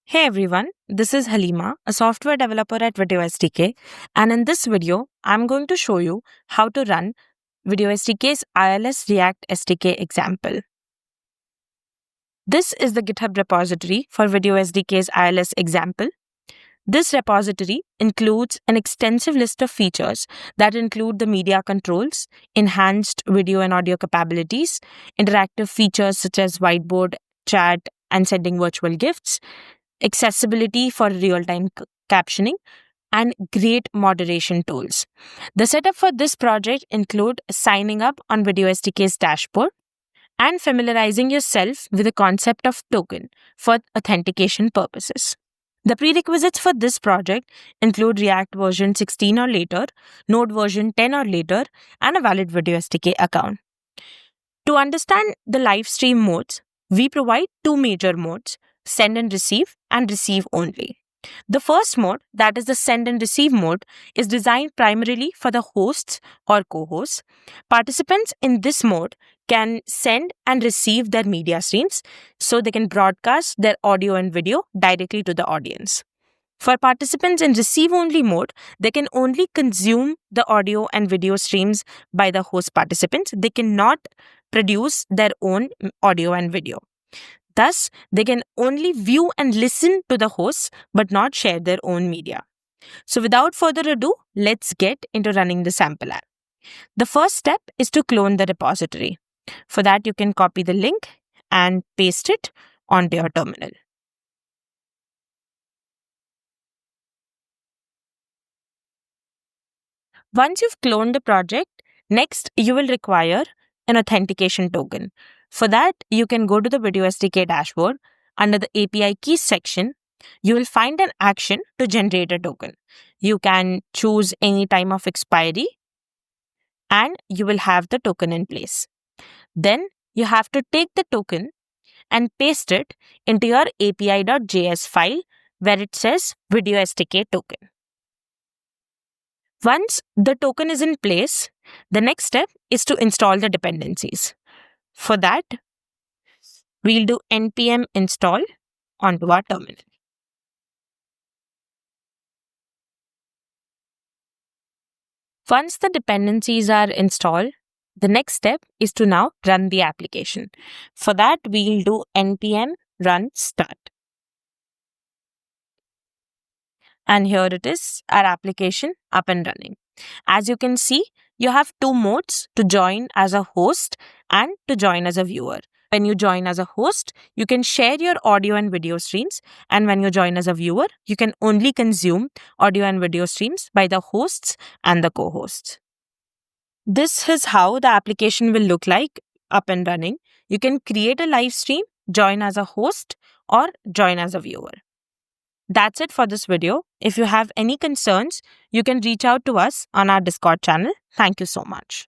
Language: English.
Hey everyone, this is Halima, a software developer at VideoSDK, and in this video, I'm going to show you how to run VideoSDK's ILS React SDK example. This is the GitHub repository for VideoSDK's ILS example. This repository includes an extensive list of features that include the media controls, enhanced video and audio capabilities, interactive features such as Whiteboard, chat, and sending virtual gifts, accessibility for real-time captioning, and great moderation tools. The setup for this project include signing up on VideoSDK's dashboard and familiarizing yourself with the concept of token for authentication purposes. The prerequisites for this project include React version 16 or later, Node version 10 or later, and a valid VideoSDK account. To understand the live stream modes, we provide two major modes: send and receive only. The first mode, that is the send and receive mode, is designed primarily for the hosts or co-hosts. Participants in this mode can send and receive their media streams, so they can broadcast their audio and video directly to the audience. For participants in receive-only mode, they can only consume the audio and video streams by the host participants. They cannot produce their own audio and video. Thus, they can only view and listen to the hosts but not share their own media. So without further ado, let's get into running the sample app. The first step is to clone the repository. For that, you can copy the link and paste it onto your terminal. Once you've cloned the project, next you will require an authentication token. For that, you can go to the VideoSDK dashboard. Under the API keys section, you will find an action to generate a token. You can choose any time of expiry and you will have the token in place. Then you have to take the token and paste it into your api.js file where it says VideoSDK token. Once the token is in place, the next step is to install the dependencies. For that, we'll do npm install onto our terminal. Once the dependencies are installed, the next step is to now run the application. For that, we'll do npm run start. And here it is, our application up and running. As you can see, you have two modes: to join as a host and to join as a viewer. When you join as a host, you can share your audio and video streams. And when you join as a viewer, you can only consume audio and video streams by the hosts and the co-hosts. This is how the application will look like up and running. You can create a live stream, join as a host, or join as a viewer. That's it for this video. If you have any concerns, you can reach out to us on our Discord channel. Thank you so much.